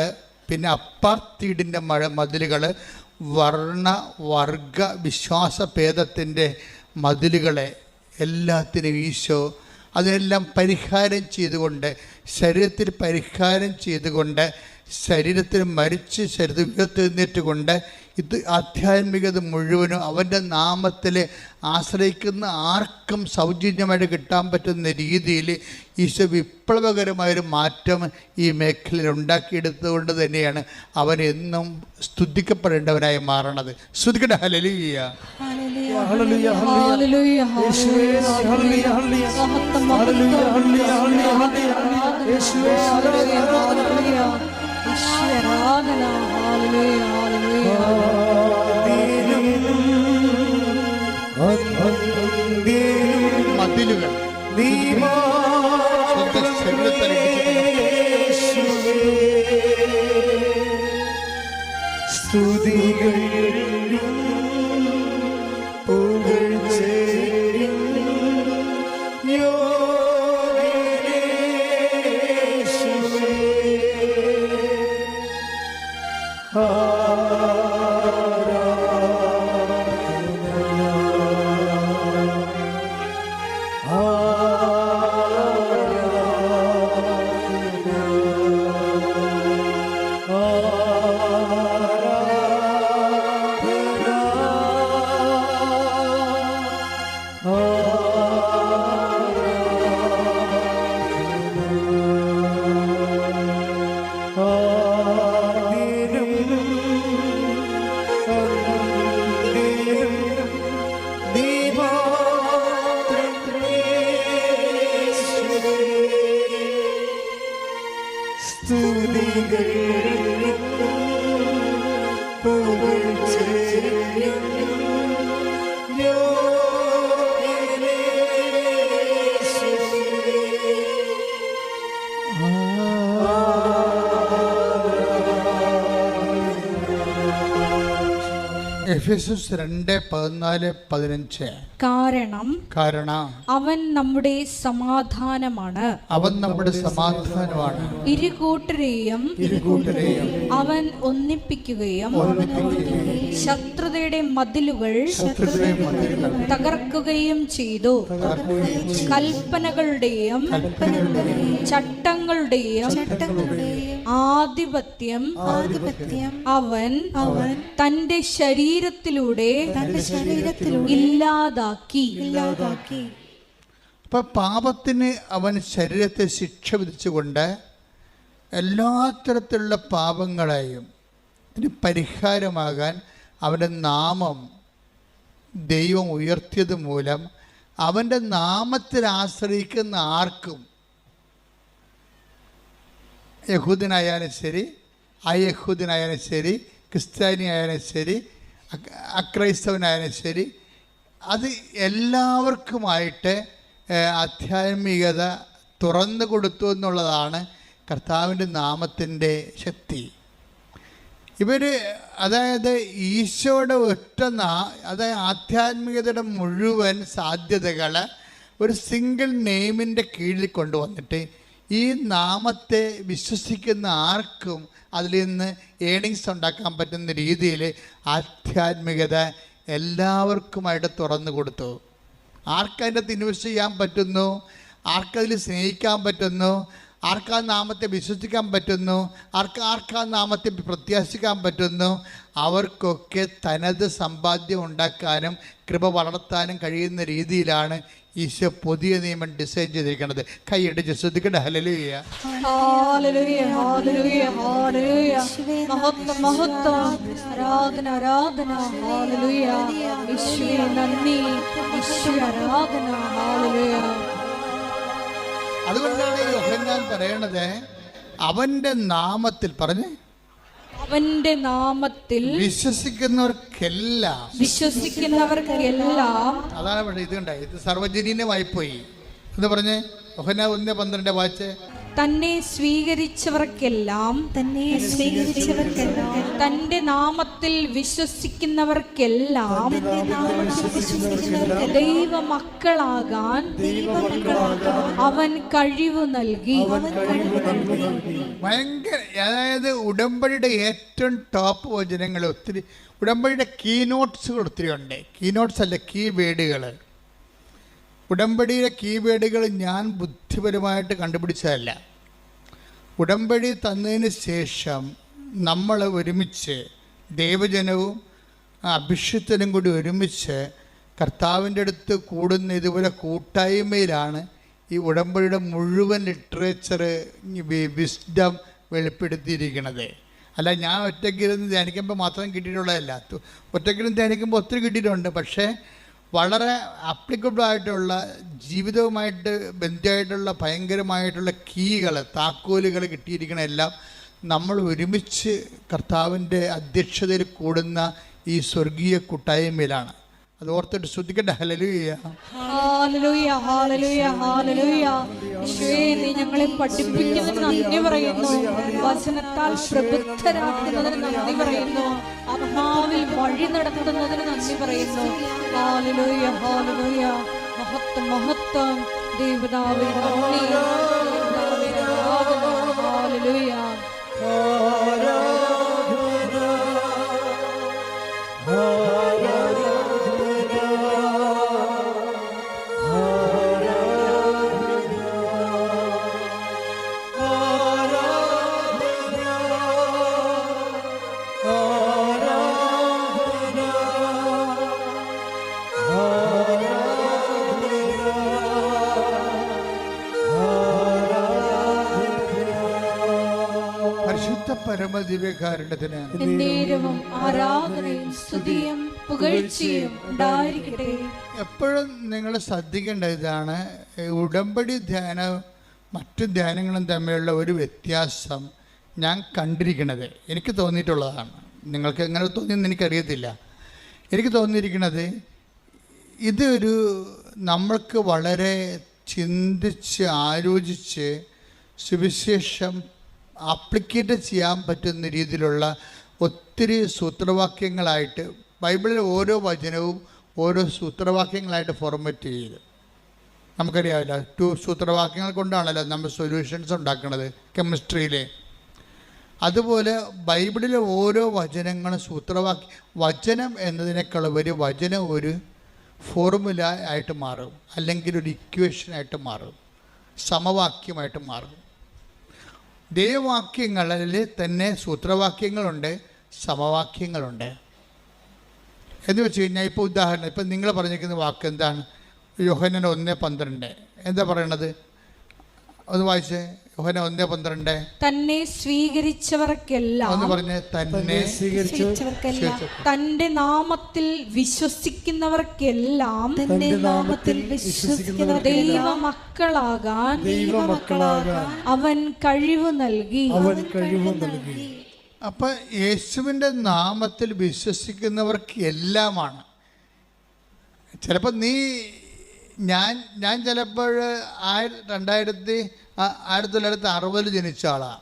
പിന്നെ അപ്പാർത്തീഡിൻ്റെ മതിലുകൾ, വർഗ വിശ്വാസഭേദത്തിൻ്റെ മതിലുകളെ എല്ലാത്തിനും ഈശോ അതെല്ലാം പരിഹാരം ചെയ്തുകൊണ്ട്, ശരീരത്തിൽ പരിഹാരം ചെയ്തുകൊണ്ട്, ശരീരത്തിൽ മരിച്ച് ശരീരം ഉയർത്തെഴുന്നേറ്റുകൊണ്ട് ഇത് ആധ്യാത്മികത മുഴുവനും അവൻ്റെ നാമത്തിൽ ആശ്രയിക്കുന്ന ആർക്കും സൗജന്യമായിട്ട് കിട്ടാൻ പറ്റുന്ന രീതിയിൽ ഈശോ വിപ്ലവകരമായൊരു മാറ്റം ഈ മേഖലയിൽ ഉണ്ടാക്കിയെടുത്തുകൊണ്ട് തന്നെയാണ് അവൻ എന്നും സ്തുതിക്കപ്പെടേണ്ടവനായി മാറണത്. സ്തുതിക്കട്ടെ. ഹല്ലേലൂയ. മതിലുകൾ സ്തുതികൾ എഫെസ്യസ് 2:14-15. കാരണം അവൻ നമ്മുടെ സമാധാനമാണ്. ഇരുകൂട്ടരെയും അവൻ ഒന്നിപ്പിക്കുകയും ശത്രുതയുടെ മതിലുകൾ തകർക്കുകയും ചെയ്തു. കൽപ്പനകളുടെയും ചട്ടങ്ങളുടെയും ആധിപത്യം അവൻ തന്റെ ശരീരത്തിലൂടെ ഇല്ലാതാക്കി. അപ്പം പാപത്തിന് അവൻ ശരീരത്തെ ശിക്ഷ വിധിച്ചുകൊണ്ട് എല്ലാ തരത്തിലുള്ള പാപങ്ങളെയും ഇതിന് പരിഹാരമാകാൻ അവൻ്റെ നാമം ദൈവം ഉയർത്തിയത് മൂലം അവൻ്റെ നാമത്തിൽ ആശ്രയിക്കുന്ന ആർക്കും, യഹൂദനായാലും ശരി, അയഹൂദനായാലും ശരി, ക്രിസ്ത്യാനി ആയാലും ശരി, അക്രൈസ്തവനായാലും ശരി, അത് എല്ലാവർക്കുമായിട്ട് ആധ്യാത്മികത തുറന്നു കൊടുത്തു എന്നുള്ളതാണ് കർത്താവിൻ്റെ നാമത്തിൻ്റെ ശക്തി. അതായത് ഈശോയുടെ അതായത് ആധ്യാത്മികതയുടെ മുഴുവൻ സാധ്യതകൾ ഒരു സിംഗിൾ നെയിമിൻ്റെ കീഴിൽ കൊണ്ടുവന്നിട്ട് ഈ നാമത്തെ വിശ്വസിക്കുന്ന ആർക്കും അതിൽ നിന്ന് ഏണിങ്സ് ഉണ്ടാക്കാൻ പറ്റുന്ന രീതിയിൽ ആധ്യാത്മികത എല്ലാവർക്കുമായിട്ട് തുറന്നു കൊടുത്തു. ആർക്കതിൻ്റെ അകത്ത് ഇൻവെസ്റ്റ് ചെയ്യാൻ പറ്റുന്നു, ആർക്കതിൽ സ്നേഹിക്കാൻ പറ്റുന്നു, ആർക്കാ നാമത്തെ വിശ്വസിക്കാൻ പറ്റുന്നു, ആർക്കാ നാമത്തെ പ്രത്യാശിക്കാൻ പറ്റുന്നു, അവർക്കൊക്കെ തനത് സമ്പാദ്യം ഉണ്ടാക്കാനും കൃപ വളർത്താനും കഴിയുന്ന രീതിയിലാണ് ഈശോ പുതിയ നിയമം ഡിസൈൻ ചെയ്തിരിക്കുന്നത്. കൈയടിച്ച് ശ്രദ്ധിക്കട്ടെ. ഹല്ലേലൂയ, ഹല്ലേലൂയ, ഹല്ലേലൂയ, ഹല്ലേലൂയ. മഹത്വം, മഹത്വം, ആരാധന, ആരാധന. ഹല്ലേലൂയ. യേശുവേ നന്ദി, യേശുവേ ആരാധന. ഹല്ലേലൂയ. അതുകൊണ്ടാണ് യോഹന്നാൻ പറയണത് അവൻ്റെ നാമത്തിൽ, പറഞ്ഞ്, അവന്റെ നാമത്തിൽ വിശ്വസിക്കുന്നവർക്കെല്ലാം. അതാണ് പക്ഷേ ഇത് കണ്ടായി, ഇത് സർവ്വജനീയമായിപ്പോയി എന്ന് പറഞ്ഞ് യോഹന്നാൻ 1:12 വായിച്ച്, തന്നെ സ്വീകരിച്ചവർക്കെല്ലാം തന്റെ നാമത്തിൽ വിശ്വസിക്കുന്നവർക്കെല്ലാം ദൈവമക്കളാകാൻ അവൻ കഴിവ് നൽകി. ഭയങ്കര, അതായത് ഉടമ്പടിയുടെ ഏറ്റവും ടോപ്പ് വചനങ്ങൾ ഒത്തിരി, ഉടമ്പടിയുടെ കീനോട്ട്സുകൾ ഒത്തിരി ഉണ്ട്. കീനോട്ട്സ് അല്ല, കീ വേഡുകൾ. ഉടമ്പടിയിലെ കീവേഡുകൾ ഞാൻ ബുദ്ധിപരമായിട്ട് കണ്ടുപിടിച്ചതല്ല. ഉടമ്പടി തന്നതിന് ശേഷം നമ്മൾ ഒരുമിച്ച്, ദൈവജനവും അഭിഷിക്തനും കൂടി ഒരുമിച്ച് കർത്താവിൻ്റെ അടുത്ത് കൂടുന്ന ഇതുപോലെ കൂട്ടായ്മയിലാണ് ഈ ഉടമ്പടിയുടെ മുഴുവൻ ലിറ്ററേച്ചർ, വിസ്ഡം വെളിപ്പെടുത്തിയിരിക്കുന്നത്. അല്ല ഞാൻ ഒറ്റയ്ക്കിരുന്ന് ധ്യാനിക്കുമ്പോൾ മാത്രം കിട്ടിയിട്ടുള്ളതല്ല. ഒറ്റയ്ക്കിരുന്ന് ധ്യാനിക്കുമ്പോൾ ഒത്തിരി കിട്ടിയിട്ടുണ്ട്. പക്ഷേ വളരെ ആപ്ലിക്കബിൾ ആയിട്ടുള്ള, ജീവിതവുമായിട്ട് ബന്ധമായിട്ടുള്ള ഭയങ്കരമായിട്ടുള്ള കീകൾ, താക്കോലുകൾ കിട്ടിയിരിക്കണ എല്ലാം നമ്മൾ ഒരുമിച്ച് കർത്താവിൻ്റെ അധ്യക്ഷതയിൽ കൂടുന്ന ഈ സ്വർഗീയ കൂട്ടായ്മയിലാണ്. അത് ഓർത്തിട്ട് ശ്രദ്ധിക്കട്ടെ. ഹല്ലേലൂയ, ഹല്ലേലൂയ, ഹല്ലേലൂയ, ഹല്ലേലൂയ. യേശുവേ, നീ ഞങ്ങളെ പഠിപ്പിക്കുന്നതിന് നന്ദി പറയുന്നു. വചനത്താൽ പ്രബുദ്ധരാക്കുന്നതിന് നന്ദി പറയുന്നു. ആത്മാവിൽ വഴി നടത്തുന്നതിന് നന്ദി പറയുന്നു. ഹല്ലേലൂയ, ഹല്ലേലൂയ. മഹത്വം, മഹത്വം. ദൈവനാമേ നന്ദി. ദൈവനാമേ ആരാധന. ഹല്ലേലൂയ. പരമദിവ്യകാരുണ്യത്തിന് ആരാധനയും സ്തുതിയും പുകഴ്ചയും ഉണ്ടായിരിക്കട്ടെ. എപ്പോഴും നിങ്ങൾ ശ്രദ്ധിക്കേണ്ട ഇതാണ്, ഉടമ്പടി ധ്യാനം മറ്റു ധ്യാനങ്ങളും തമ്മിലുള്ള ഒരു വ്യത്യാസം ഞാൻ കണ്ടിരിക്കുന്നത്, എനിക്ക് തോന്നിയിട്ടുള്ളതാണ്. നിങ്ങൾക്ക് എങ്ങനെ തോന്നിയെന്ന് എനിക്കറിയത്തില്ല. എനിക്ക് തോന്നിയിരിക്കുന്നത് ഇതൊരു നമ്മൾക്ക് വളരെ ചിന്തിച്ച് ആലോചിച്ച് സുവിശേഷം ആപ്ലിക്കേറ്റ് ചെയ്യാൻ പറ്റുന്ന രീതിയിലുള്ള ഒത്തിരി സൂത്രവാക്യങ്ങളായിട്ട് ബൈബിളിലെ ഓരോ വചനവും ഓരോ സൂത്രവാക്യങ്ങളായിട്ട് ഫോർമാറ്റ് ചെയ്ത്, നമുക്കറിയാമല്ലോ 2 സൂത്രവാക്യങ്ങൾ കൊണ്ടാണല്ലോ നമ്മൾ സൊല്യൂഷൻസ് ഉണ്ടാക്കുന്നത് കെമിസ്ട്രിയിലെ. അതുപോലെ ബൈബിളിലെ ഓരോ വചനങ്ങളും വചനം എന്നതിനേക്കാൾ ഒരു വചനം ഒരു ഫോർമുല ആയിട്ട് മാറും, അല്ലെങ്കിൽ ഒരു ഇക്വേഷനായിട്ട് മാറും, സമവാക്യമായിട്ട് മാറും. ദൈവവാക്യങ്ങളിൽ തന്നെ സൂത്രവാക്യങ്ങളുണ്ട്, സമവാക്യങ്ങളുണ്ട്. എന്ന് വെച്ച് കഴിഞ്ഞാൽ ഇപ്പോൾ ഉദാഹരണം, ഇപ്പം നിങ്ങൾ പറഞ്ഞിരിക്കുന്ന വാക്ക് എന്താണ്? യോഹന്നാൻ 1:12 എന്താ പറയണത്? ഒന്ന് വായിച്ചേ. യോഹന്നാൻ 1:12. തന്നെ സ്വീകരിച്ചവർക്കെല്ലാം, ഒന്ന് പറഞ്ഞേ, തന്നെ സ്വീകരിച്ചവർക്കെല്ലാം, തന്റെ നാമത്തിൽ വിശ്വസിക്കുന്നവർക്കെല്ലാം ദൈവമക്കളാകാൻ അവൻ കഴിവ് നൽകി. അപ്പൊ യേശുവിൻ്റെ നാമത്തിൽ വിശ്വസിക്കുന്നവർക്ക് എല്ലാമാണ്. ചിലപ്പോൾ ഞാൻ ചിലപ്പോൾ 1960 ജനിച്ച ആളാണ്.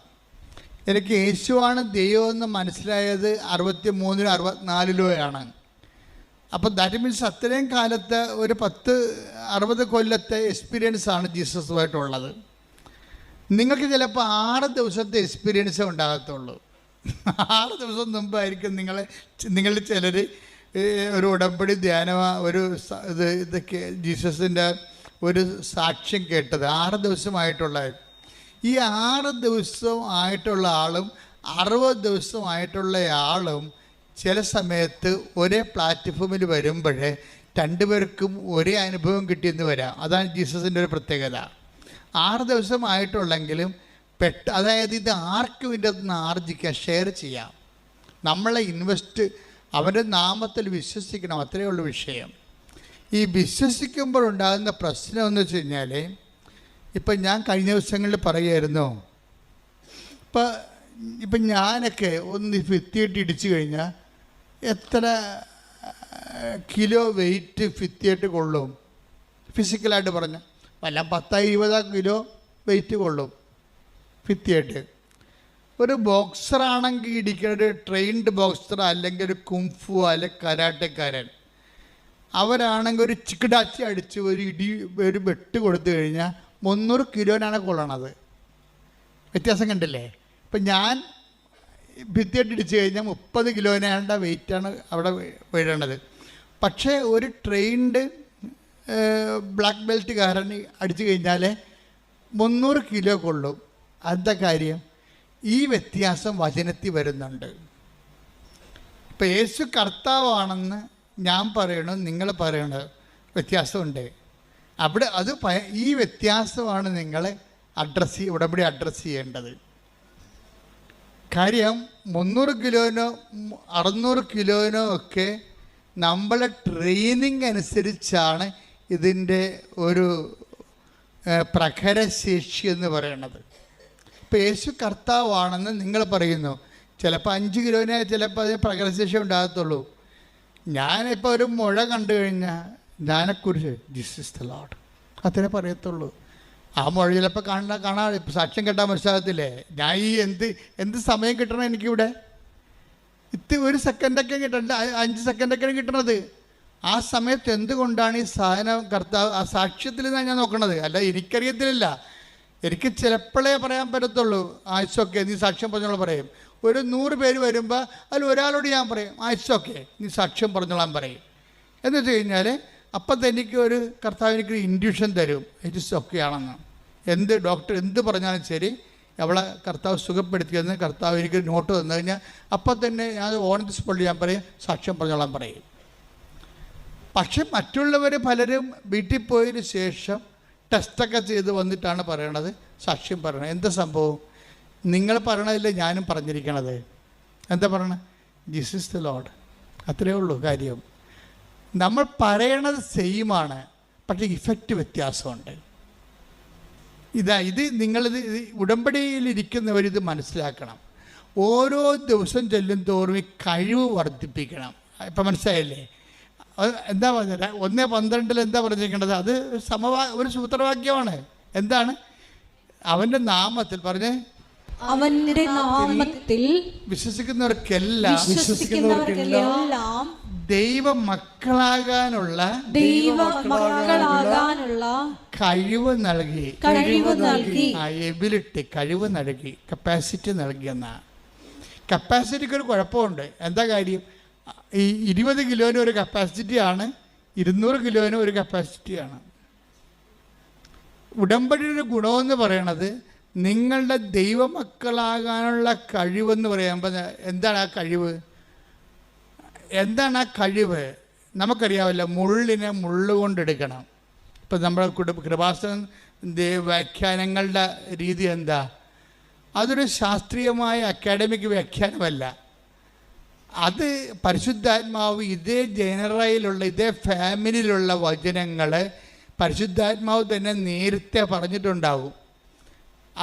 എനിക്ക് യേശുവാണ് ദൈവമെന്ന് മനസ്സിലായത് 63-ലോ 64-ലോ ആണ്. അപ്പോൾ ദാറ്റ് മീൻസ് അത്രയും കാലത്തെ ഒരു 60 കൊല്ലത്തെ എക്സ്പീരിയൻസാണ് ജീസസുമായിട്ടുള്ളത്. നിങ്ങൾക്ക് ചിലപ്പോൾ 6 ദിവസത്തെ എക്സ്പീരിയൻസേ ഉണ്ടാകത്തുള്ളൂ. 6 ദിവസം മുമ്പായിരിക്കും നിങ്ങളിൽ ചിലർ ഒരു ഉടമ്പടി ധ്യാനമാ ഇതൊക്കെ ജീസസിൻ്റെ ഒരു സാക്ഷ്യം കേട്ടത് 6 ദിവസമായിട്ടുള്ള. ഈ 6 ദിവസം ആയിട്ടുള്ള ആളും 60 ദിവസമായിട്ടുള്ള ആളും ചില സമയത്ത് ഒരേ പ്ലാറ്റ്ഫോമിൽ വരുമ്പോഴേ രണ്ടുപേർക്കും ഒരേ അനുഭവം കിട്ടിയെന്ന് വരാം. അതാണ് ജീസസിൻ്റെ ഒരു പ്രത്യേകത. 6 ദിവസമായിട്ടുള്ളെങ്കിലും അതായത് ഇത് ആർക്കും ഇതിൻ്റെ അകത്തുനിന്ന് ആർജിക്കാം, ഷെയർ ചെയ്യാം. നമ്മളെ അവൻ്റെ നാമത്തിൽ വിശ്വസിക്കണം, അത്രയേ ഉള്ളൂ വിഷയം. ഈ വിശ്വസിക്കുമ്പോഴുണ്ടാകുന്ന പ്രശ്നം എന്ന് വെച്ച് കഴിഞ്ഞാൽ, ഇപ്പം ഞാൻ കഴിഞ്ഞ ദിവസങ്ങളിൽ പറയുമായിരുന്നു, ഇപ്പം ഞാനൊക്കെ ഒന്ന് ഭിത്തിയിട്ട് ഇടിച്ചു കഴിഞ്ഞാൽ എത്ര കിലോ വെയിറ്റ് ഭിത്തിയായിട്ട് കൊള്ളും? ഫിസിക്കലായിട്ട് പറഞ്ഞാൽ വല്ല 10-20 കിലോ വെയിറ്റ് കൊള്ളും ഭിത്തിയായിട്ട്. ഒരു ബോക്സറാണെങ്കിൽ ഇടിക്കുന്നത് ട്രെയിൻഡ് ബോക്സർ, അല്ലെങ്കിൽ ഒരു കുംഫു അല്ലെങ്കിൽ കരാട്ടക്കാരൻ, അവരാണെങ്കിൽ ഒരു ചിക്കിടാച്ചി അടിച്ച് ഒരു വെട്ട് കൊടുത്തു കഴിഞ്ഞാൽ 300 കിലോനാണ് കൊള്ളണത്. വ്യത്യാസം കണ്ടില്ലേ? ഇപ്പം ഞാൻ ഭിത്തിയായിട്ട് ഇടിച്ചു കഴിഞ്ഞാൽ 30 കിലോനാണ്ട വെയിറ്റാണ് അവിടെ വീഴേണ്ടത്. പക്ഷേ ഒരു ട്രെയിൻഡ് ബ്ലാക്ക് ബെൽറ്റുകാരൻ അടിച്ചു കഴിഞ്ഞാൽ 300 കിലോ കൊള്ളും. എന്താ കാര്യം? ഈ വ്യത്യാസം വചനത്തിൽ വരുന്നുണ്ട്. ഇപ്പം യേശു കർത്താവാണെന്ന് ഞാൻ പറയണം, നിങ്ങൾ പറയണത് വ്യത്യാസമുണ്ട്. അവിടെ ഈ വ്യത്യാസമാണ് നിങ്ങൾ ഉടമ്പടി അഡ്രസ്സ് ചെയ്യേണ്ടത്. കാര്യം 300 കിലോനോ 600 കിലോനോ ഒക്കെ നമ്മളെ ട്രെയിനിങ് അനുസരിച്ചാണ് ഇതിൻ്റെ ഒരു പ്രഖരശേഷി എന്ന് പറയണത്. ഇപ്പോൾ യേശു കർത്താവാണെന്ന് നിങ്ങൾ പറയുന്നു, ചിലപ്പോൾ 5 കിലോനെ ചിലപ്പോൾ അതിന് പ്രഖരശേഷി ഉണ്ടാകത്തുള്ളൂ. ഞാനിപ്പോൾ ഒരു മുഴ കണ്ടു കഴിഞ്ഞാൽ ഞാനെക്കുറിച്ച് ദിസ് ഇസ് ദ ലോർഡ് അത്രേ പറയത്തുള്ളൂ. ആ മുഴ ചിലപ്പോൾ കാണാൻ സാക്ഷ്യം കേട്ടാൽ മനസ്സിലാകത്തില്ലേ? ഞാൻ ഈ എന്ത് സമയം കിട്ടണം എനിക്കിവിടെ? ഒരു സെക്കൻഡൊക്കെ കിട്ടണ്ട, 5 സെക്കൻഡൊക്കെയാണ് കിട്ടണത്. ആ സമയത്ത് എന്തുകൊണ്ടാണ് ഈ സാധനം കർത്താവ് ആ സാക്ഷ്യത്തിൽ നിന്നാണ് ഞാൻ നോക്കണത്, അല്ല എനിക്കറിയത്തില്ല. എനിക്ക് ചിലപ്പോഴേ പറയാൻ പറ്റത്തുള്ളൂ ആയിസൊക്കെ നീ സാക്ഷ്യം പറഞ്ഞോളാൻ പറയും. ഒരു 100 പേര് വരുമ്പോൾ അതിൽ ഒരാളോട് ഞാൻ പറയും ആയിസൊക്കെ നീ സാക്ഷ്യം പറഞ്ഞോളാൻ പറയും. എന്ന് വെച്ച് കഴിഞ്ഞാൽ അപ്പം എനിക്ക് ഒരു കർത്താവ് എനിക്കൊരു ഇൻഡ്യൂഷൻ തരും ഇറ്റ് ഇസ് ഓക്കെ ആണെന്ന്. ഡോക്ടർ എന്ത് പറഞ്ഞാലും ശരി, അവളെ കർത്താവ് സുഖപ്പെടുത്തിയെന്ന് കർത്താവ് എനിക്ക് നോട്ട് തന്നു കഴിഞ്ഞാൽ അപ്പം തന്നെ ഞാൻ ഓൺ ദി സ്പോട്ടിൽ ഞാൻ പറയും സാക്ഷ്യം പറഞ്ഞോളാൻ പറയും. പക്ഷെ മറ്റുള്ളവർ പലരും വീട്ടിൽ പോയതിന് ശേഷം ടെസ്റ്റൊക്കെ ചെയ്ത് വന്നിട്ടാണ് പറയണത് സാക്ഷ്യം പറയണത്. എന്താ സംഭവം? നിങ്ങൾ പറയണതില്ല ഞാനും പറഞ്ഞിരിക്കണത്. എന്താ പറയണത്? This is the Lord. അത്രയേ ഉള്ളൂ കാര്യം. നമ്മൾ പറയണത് സെയിമാണ്, പക്ഷേ ഇഫക്റ്റ് വ്യത്യാസമുണ്ട്. ഇത് നിങ്ങളിത് ഉടമ്പടിയിലിരിക്കുന്നവരിത് മനസ്സിലാക്കണം. ഓരോ ദിവസം ചെല്ലും തോറും ഈ കഴിവ് വർദ്ധിപ്പിക്കണം. ഇപ്പം മനസ്സിലായില്ലേ? എന്താ പറഞ്ഞത്? 1:12 എന്താ പറഞ്ഞിരിക്കേണ്ടത്? അത് ഒരു സൂത്രവാക്യമാണ്. എന്താണ്? അവൻ്റെ നാമത്തിൽ പറഞ്ഞേ, അവന്റെ നാമത്തിൽ വിശ്വസിക്കുന്നവർക്കെല്ലാം ദൈവമക്കളാകാനുള്ള കഴിവ് നൽകി. എബിലിറ്റി, കഴിവ് നൽകി, കപ്പാസിറ്റി നൽകിയെന്ന. കപ്പാസിറ്റിക്ക് ഒരു കുഴപ്പമുണ്ട്. എന്താ കാര്യം? ഈ 20 കിലോന് ഒരു കപ്പാസിറ്റിയാണ്, 200 കിലോന് ഒരു കപ്പാസിറ്റിയാണ്. ഉടമ്പടിയുടെ ഗുണമെന്ന് പറയണത് നിങ്ങളുടെ ദൈവമക്കളാകാനുള്ള കഴിവെന്ന് പറയുമ്പോൾ എന്താണ് ആ കഴിവ്? എന്താണ് ആ കഴിവ്? നമുക്കറിയാമല്ലോ, മുള്ളിനെ മുള്ളുകൊണ്ടെടുക്കണം. ഇപ്പം നമ്മുടെ കൃപാസന വ്യാഖ്യാനങ്ങളുടെ രീതി എന്താ? അതൊരു ശാസ്ത്രീയമായ അക്കാഡമിക് വ്യാഖ്യാനമല്ല. അത് പരിശുദ്ധാത്മാവ് ഇതേ ജനറയിലുള്ള ഇതേ ഫാമിലിയിലുള്ള വചനങ്ങൾ പരിശുദ്ധാത്മാവ് തന്നെ നേരത്തെ പറഞ്ഞിട്ടുണ്ടാകും,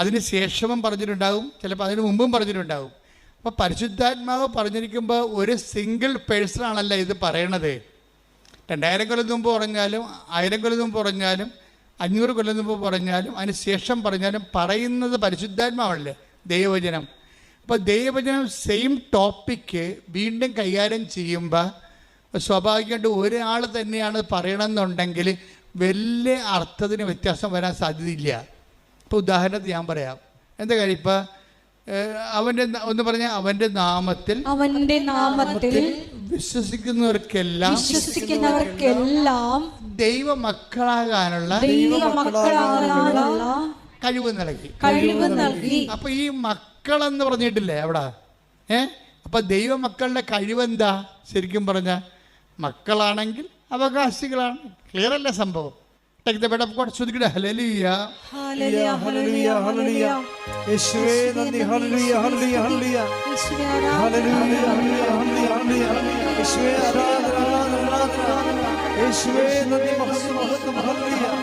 അതിന് ശേഷവും പറഞ്ഞിട്ടുണ്ടാകും, ചിലപ്പോൾ അതിന് മുമ്പും പറഞ്ഞിട്ടുണ്ടാകും. അപ്പോൾ പരിശുദ്ധാത്മാവ് പറഞ്ഞിരിക്കുമ്പോൾ ഒരു സിംഗിൾ പേഴ്സണാണല്ല ഇത് പറയണത്. 2000 കൊല്ലം മുമ്പ് പറഞ്ഞാലും 1000 കൊല്ലം മുമ്പ് പറഞ്ഞാലും 500 കൊല്ലം മുമ്പ് പറഞ്ഞാലും അതിന് ശേഷം പറഞ്ഞാലും പറയുന്നത് പരിശുദ്ധാത്മാവല്ലേ, ദൈവവചനം. അപ്പോൾ ദൈവവചനം സെയിം ടോപ്പിക്ക് വീണ്ടും കൈകാര്യം ചെയ്യുമ്പോൾ സ്വാഭാവികമായിട്ട് ഒരാൾ തന്നെയാണ് പറയണമെന്നുണ്ടെങ്കിൽ വലിയ അർത്ഥത്തിന് വ്യത്യാസം വരാൻ സാധ്യതയില്ല. ഇപ്പോൾ ഉദാഹരണത്തിന് ഞാൻ പറയാം. എന്താ കാര്യം? ഇപ്പം അവൻ്റെ ഒന്ന് പറഞ്ഞാൽ അവൻ്റെ നാമത്തിൽ വിശ്വസിക്കുന്നവർക്കെല്ലാം ദൈവമക്കളാകാനുള്ള കഴിവ് നൽകി. അപ്പൊ ഈ മക്കളെന്ന് പറഞ്ഞിട്ടില്ലേ അവിടെ? അപ്പൊ ദൈവമക്കളുടെ കഴിവെന്താ? ശരിക്കും പറഞ്ഞ മക്കളാണെങ്കിൽ അവകാശികളാണ്. ക്ലിയർ അല്ലേ സംഭവം? Take the bed of God. Hallelujah. Hallelujah. Hallelujah. Hallelujah. യേശുവേ നന്ദി. Hallelujah. Hallelujah. Hallelujah. Hallelujah. Hallelujah. യേശുവേ ആരാധന. യേശുവേ നന്ദി. മഹത്വം. Hallelujah.